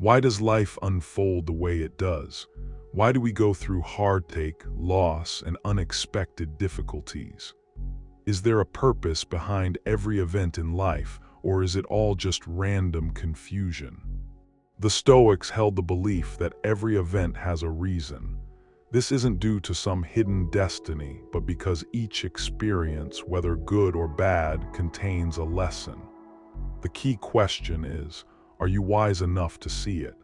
Why does life unfold the way it does? Why do we go through heartache, loss, and unexpected difficulties? Is there a purpose behind every event in life, or is it all just random confusion? The Stoics held the belief that every event has a reason. This isn't due to some hidden destiny, but because each experience, whether good or bad, contains a lesson. The key question is, are you wise enough to see it?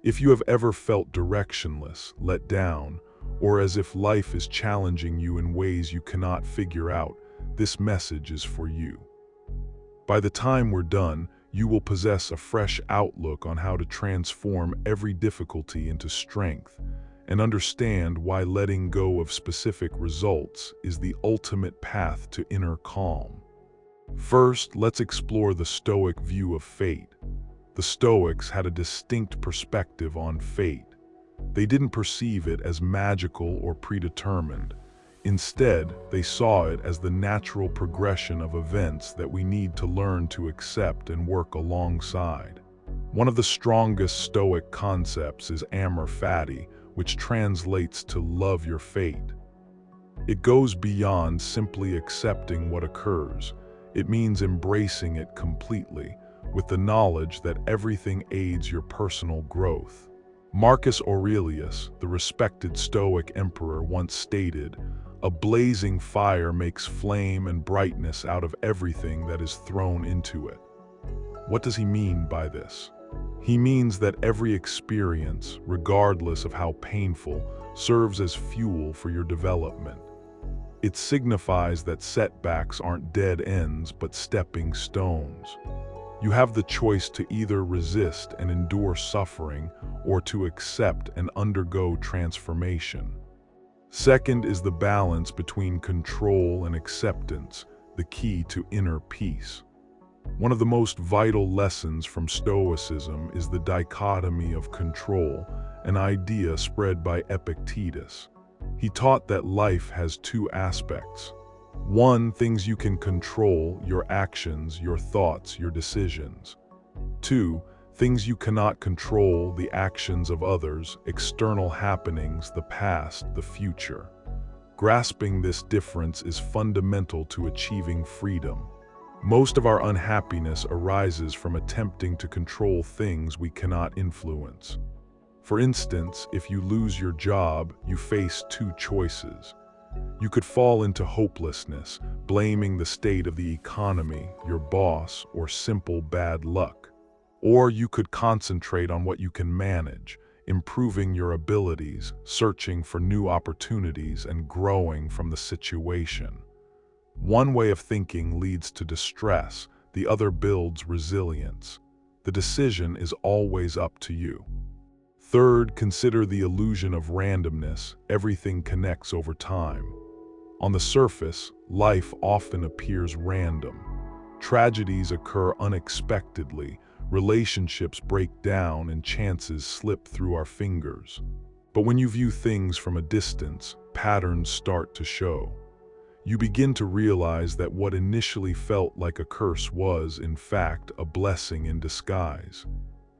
If you have ever felt directionless, let down, or as if life is challenging you in ways you cannot figure out, this message is for you. By the time we're done, you will possess a fresh outlook on how to transform every difficulty into strength and understand why letting go of specific results is the ultimate path to inner calm. First, let's explore the Stoic view of fate. The Stoics had a distinct perspective on fate. They didn't perceive it as magical or predetermined. Instead, they saw it as the natural progression of events that we need to learn to accept and work alongside. One of the strongest Stoic concepts is amor fati, which translates to love your fate. It goes beyond simply accepting what occurs. It means embracing it completely, with the knowledge that everything aids your personal growth. Marcus Aurelius, the respected Stoic emperor, once stated, "A blazing fire makes flame and brightness out of everything that is thrown into it." What does he mean by this? He means that every experience, regardless of how painful, serves as fuel for your development. It signifies that setbacks aren't dead ends but stepping stones. You have the choice to either resist and endure suffering or to accept and undergo transformation. Second is the balance between control and acceptance, the key to inner peace. One of the most vital lessons from Stoicism is the dichotomy of control, an idea spread by Epictetus. He taught that life has two aspects. One, things you can control, your actions, your thoughts, your decisions. Two, things you cannot control, the actions of others, external happenings, the past, the future. Grasping this difference is fundamental to achieving freedom. Most of our unhappiness arises from attempting to control things we cannot influence. For instance, if you lose your job, you face two choices. You could fall into hopelessness, blaming the state of the economy, your boss, or simple bad luck. Or you could concentrate on what you can manage, improving your abilities, searching for new opportunities, and growing from the situation. One way of thinking leads to distress, the other builds resilience. The decision is always up to you. Third, consider the illusion of randomness. Everything connects over time. On the surface, life often appears random. Tragedies occur unexpectedly, relationships break down, and chances slip through our fingers. But when you view things from a distance, patterns start to show. You begin to realize that what initially felt like a curse was, in fact, a blessing in disguise.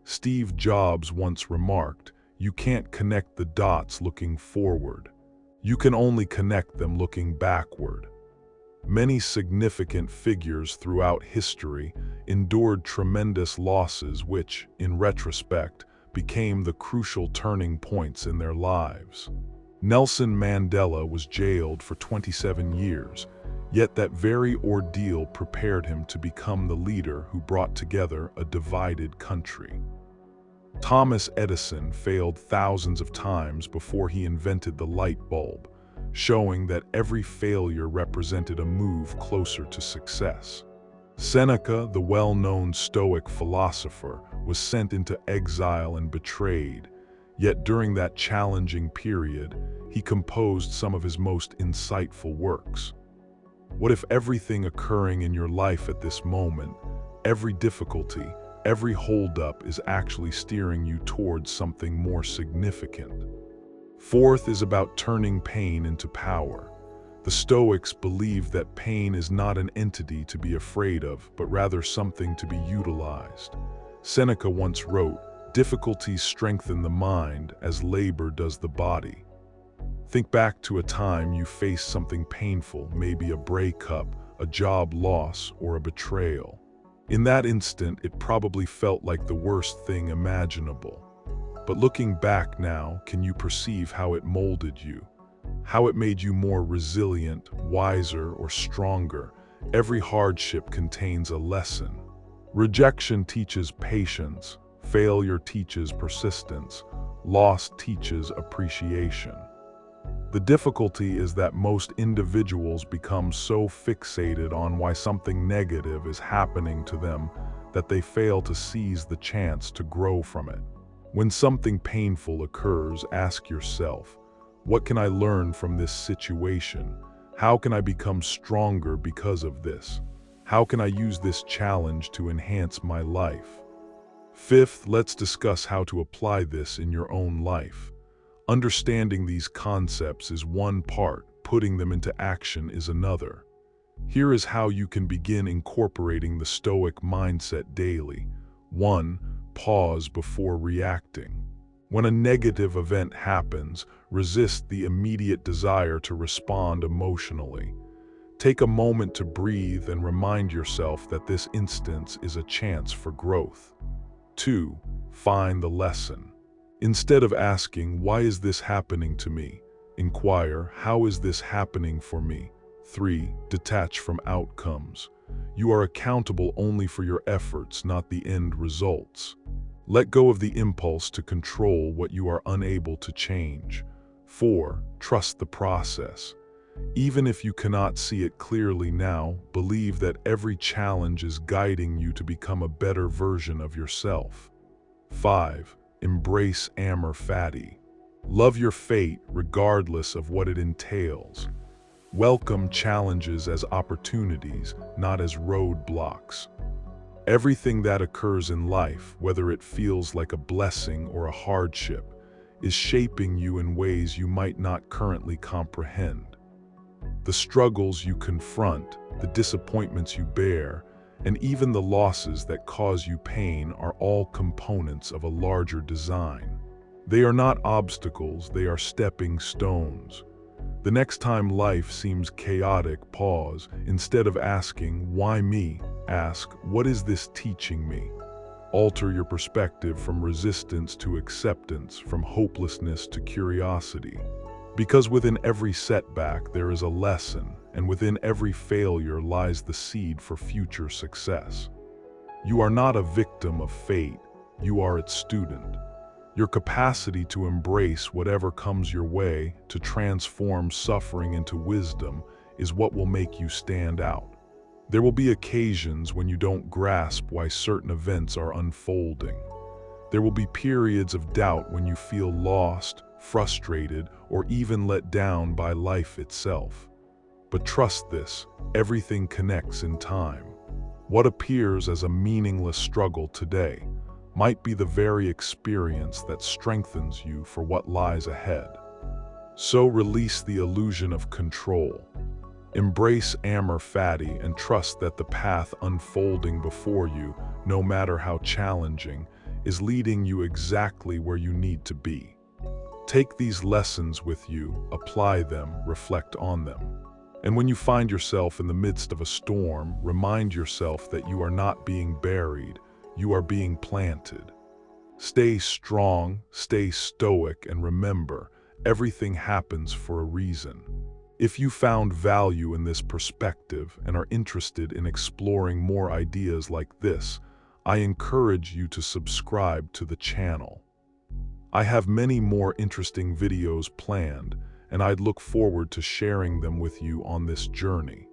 Steve Jobs once remarked, "You can't connect the dots looking forward. You can only connect them looking backward." Many significant figures throughout history endured tremendous losses which, in retrospect, became the crucial turning points in their lives. Nelson Mandela was jailed for 27 years, yet that very ordeal prepared him to become the leader who brought together a divided country. Thomas Edison failed thousands of times before he invented the light bulb, showing that every failure represented a move closer to success. Seneca, the well-known Stoic philosopher, was sent into exile and betrayed, yet during that challenging period, he composed some of his most insightful works. What if everything occurring in your life at this moment, every difficulty, every holdup is actually steering you towards something more significant? Fourth is about turning pain into power. The Stoics believed that pain is not an entity to be afraid of, but rather something to be utilized. Seneca once wrote, Difficulties strengthen the mind as labor does the body. Think back to a time you faced something painful, maybe a breakup, a job loss, or a betrayal. In that instant, it probably felt like the worst thing imaginable. But looking back now, can you perceive how it molded you? How it made you more resilient, wiser, or stronger? Every hardship contains a lesson. Rejection teaches patience, failure teaches persistence, loss teaches appreciation. The difficulty is that most individuals become so fixated on why something negative is happening to them that they fail to seize the chance to grow from it. When something painful occurs, ask yourself, what can I learn from this situation? How can I become stronger because of this? How can I use this challenge to enhance my life? Fifth, let's discuss how to apply this in your own life. Understanding these concepts is one part, putting them into action is another. Here is how you can begin incorporating the Stoic mindset daily. 1. Pause before reacting. When a negative event happens, resist the immediate desire to respond emotionally. Take a moment to breathe and remind yourself that this instance is a chance for growth. 2. Find the lesson. Instead of asking, why is this happening to me? Inquire, how is this happening for me? 3. Detach from outcomes. You are accountable only for your efforts, not the end results. Let go of the impulse to control what you are unable to change. 4. Trust the process. Even if you cannot see it clearly now, believe that every challenge is guiding you to become a better version of yourself. 5. Embrace amor fati. Love your fate regardless of what it entails. Welcome challenges as opportunities, not as roadblocks. Everything that occurs in life, whether it feels like a blessing or a hardship, is shaping you in ways you might not currently comprehend. The struggles you confront, the disappointments you bear, and even the losses that cause you pain are all components of a larger design. They are not obstacles, they are stepping stones. The next time life seems chaotic, pause. Instead of asking, why me? Ask, what is this teaching me? Alter your perspective from resistance to acceptance, from hopelessness to curiosity. Because within every setback there is a lesson, and within every failure lies the seed for future success. You are not a victim of fate, you are its student. Your capacity to embrace whatever comes your way, to transform suffering into wisdom, is what will make you stand out. There will be occasions when you don't grasp why certain events are unfolding. There will be periods of doubt when you feel lost, frustrated, or even let down by life itself. But trust this, everything connects in time. What appears as a meaningless struggle today might be the very experience that strengthens you for what lies ahead. So release the illusion of control. Embrace amor fati and trust that the path unfolding before you, no matter how challenging, is leading you exactly where you need to be. Take these lessons with you, apply them, reflect on them. And when you find yourself in the midst of a storm, remind yourself that you are not being buried, you are being planted. Stay strong, stay stoic, and remember, everything happens for a reason. If you found value in this perspective and are interested in exploring more ideas like this, I encourage you to subscribe to the channel. I have many more interesting videos planned, and I'd look forward to sharing them with you on this journey.